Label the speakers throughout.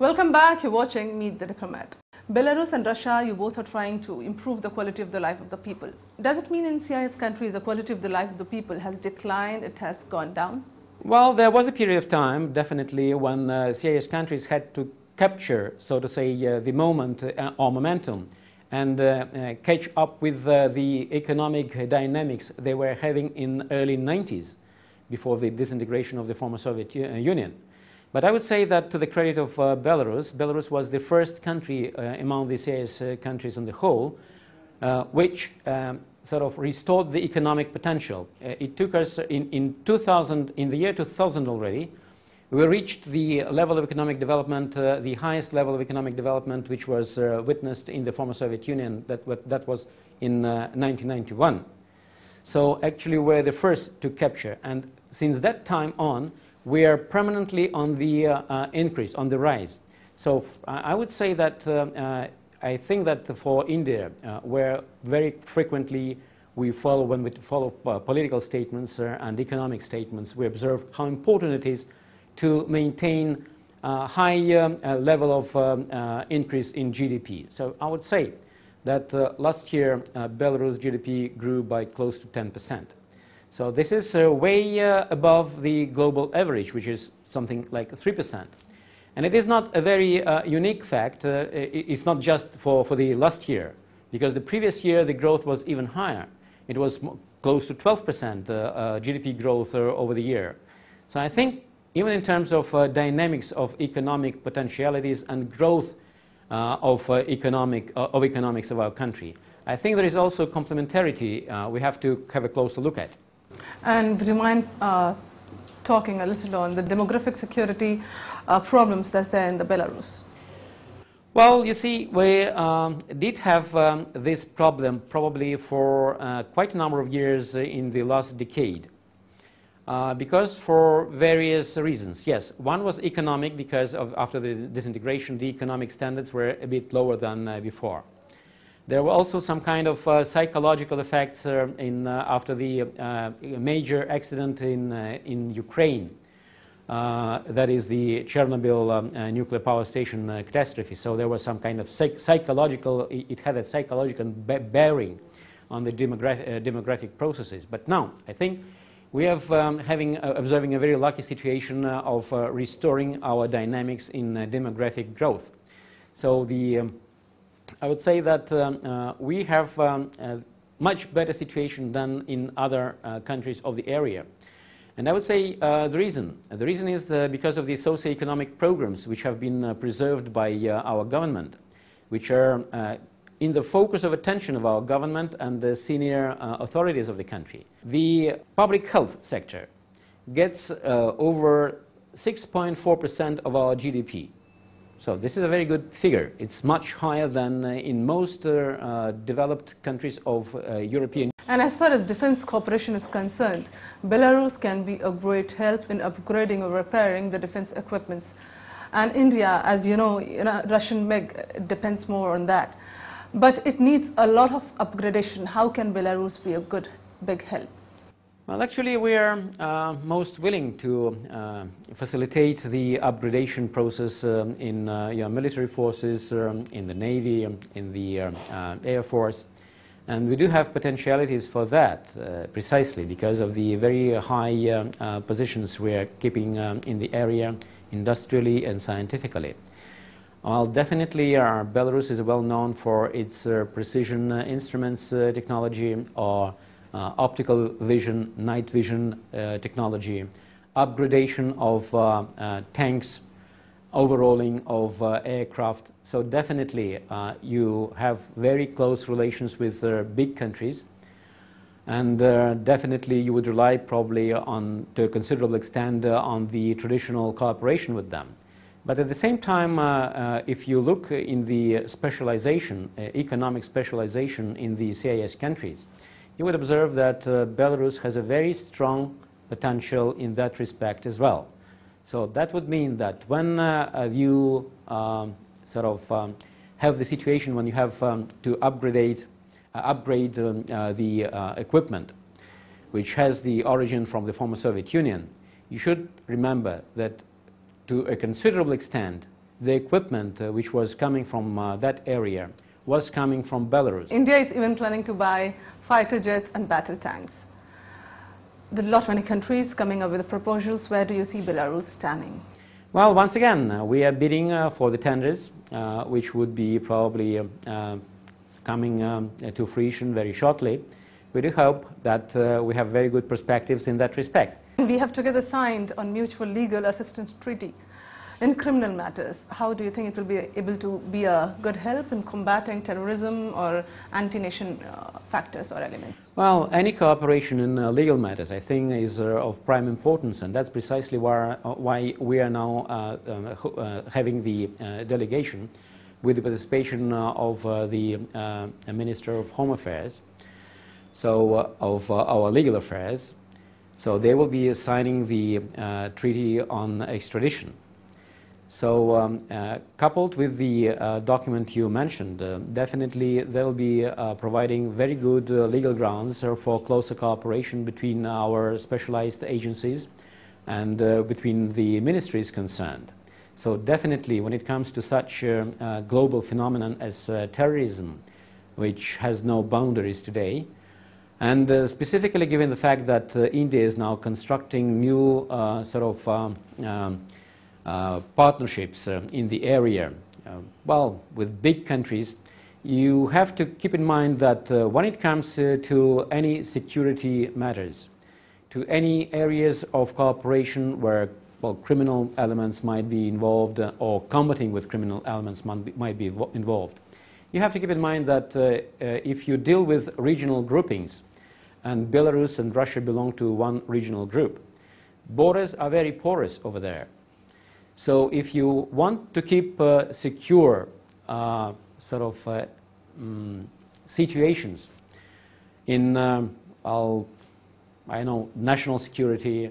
Speaker 1: Welcome back. You're watching Meet the Diplomat. Belarus and Russia, you both are trying to improve the quality of the life of the people. Does it mean in CIS countries the quality of the life of the people has declined, it has gone down?
Speaker 2: Well, there was a period of time, definitely, when CIS countries had to capture, so to say, the moment or momentum and catch up with the economic dynamics they were having in early 90s before the disintegration of the former Soviet Union. But I would say that to the credit of Belarus, Belarus was the first country among the CIS countries on the whole which sort of restored the economic potential. It took us in the year 2000 already, we reached the level of economic development, the highest level of economic development which was witnessed in the former Soviet Union, that was in 1991. So actually we're the first to capture, and since that time on, we are permanently on the increase, on the rise. So I would say that I think that for India, where very frequently when we follow political statements and economic statements, we observe how important it is to maintain a high level of increase in GDP. So I would say that last year Belarus GDP grew by close to 10%. So this is way above the global average, which is something like 3%. And it is not a very unique fact. It's not just for the last year, because the previous year the growth was even higher. It was close to 12% GDP growth over the year. So I think even in terms of dynamics of economic potentialities and growth of economics of our country, I think there is also complementarity we have to have a closer look at.
Speaker 1: And would you mind talking a little on the demographic security problems that's there in the Belarus?
Speaker 2: Well, you see, we did have this problem probably for quite a number of years in the last decade. Because for various reasons. Yes, one was economic, because after the disintegration, the economic standards were a bit lower than before. There were also some kind of psychological effects after the major accident in Ukraine. That is the Chernobyl nuclear power station catastrophe. So there was some kind of it had a psychological bearing on the demographic processes. But now, I think we have observing a very lucky situation of restoring our dynamics in demographic growth. So I would say that we have a much better situation than in other countries of the area. And I would say the reason is because of the socio-economic programs which have been preserved by our government, which are in the focus of attention of our government and the senior authorities of the country. The public health sector gets over 6.4% of our GDP. So this is a very good figure. It's much higher than in most developed countries of European.
Speaker 1: And as far as defense cooperation is concerned, Belarus can be a great help in upgrading or repairing the defense equipments. And India, as you know, Russian MiG depends more on that. But it needs a lot of upgradation. How can Belarus be a good, big help?
Speaker 2: Well, actually, we are most willing to facilitate the upgradation process in military forces, in the Navy, in the Air Force. And we do have potentialities for that, precisely because of the very high positions we are keeping in the area, industrially and scientifically. Well, definitely Belarus is well known for its precision instruments technology, or optical vision, night vision technology, upgradation of tanks, overhauling of aircraft. So definitely you have very close relations with big countries, and definitely you would rely probably to a considerable extent on the traditional cooperation with them. But at the same time, if you look in the specialization, economic specialization in the CIS countries, you would observe that Belarus has a very strong potential in that respect as well. So that would mean that when you have the situation when you have to upgrade the equipment, which has the origin from the former Soviet Union, you should remember that to a considerable extent the equipment which was coming from that area was coming from Belarus.
Speaker 1: India is even planning to buy fighter jets and battle tanks. There are many countries coming up with proposals. Where do you see Belarus standing?
Speaker 2: Well, once again, we are bidding for the tenders, which would be probably coming to fruition very shortly. We do hope that we have very good perspectives in that respect.
Speaker 1: We have together signed on mutual legal assistance treaty in criminal matters. How do you think it will be able to be a good help in combating terrorism or anti-nation factors or elements?
Speaker 2: Well, any cooperation in legal matters, I think, is of prime importance, and that's precisely why we are now having the delegation with the participation of the Minister of Home Affairs, so of our legal affairs. So they will be signing the treaty on extradition. So coupled with the document you mentioned, definitely they'll be providing very good legal grounds for closer cooperation between our specialized agencies and between the ministries concerned. So definitely when it comes to such global phenomenon as terrorism, which has no boundaries today, and specifically given the fact that India is now constructing new partnerships in the area, well, with big countries, you have to keep in mind that when it comes to any security matters, to any areas of cooperation where, well, criminal elements might be involved or combating with criminal elements might be involved, you have to keep in mind that if you deal with regional groupings, and Belarus and Russia belong to one regional group, borders are very porous over there. So if you want to keep secure situations in, national security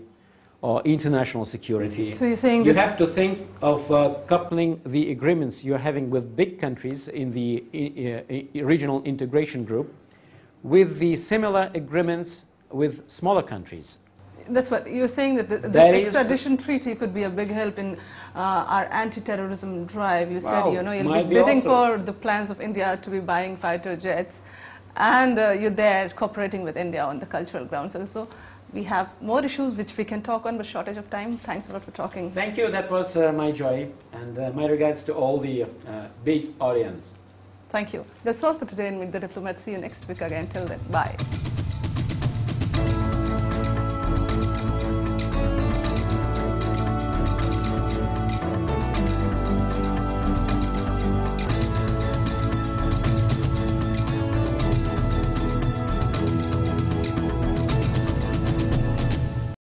Speaker 2: or international security,
Speaker 1: so you're saying
Speaker 2: you have to think of coupling the agreements you're having with big countries in the regional integration group with the similar agreements with smaller countries.
Speaker 1: That's what you're saying, that this extradition treaty could be a big help in our anti-terrorism drive. You said, you'll be bidding for the plans of India to be buying fighter jets, and you're there cooperating with India on the cultural grounds. Also, we have more issues which we can talk on, but shortage of time. Thanks a lot for talking.
Speaker 2: Thank you. That was my joy, and my regards to all the big audience.
Speaker 1: Thank you. That's all for today in Meet the Diplomat. See you next week again. Till then, bye.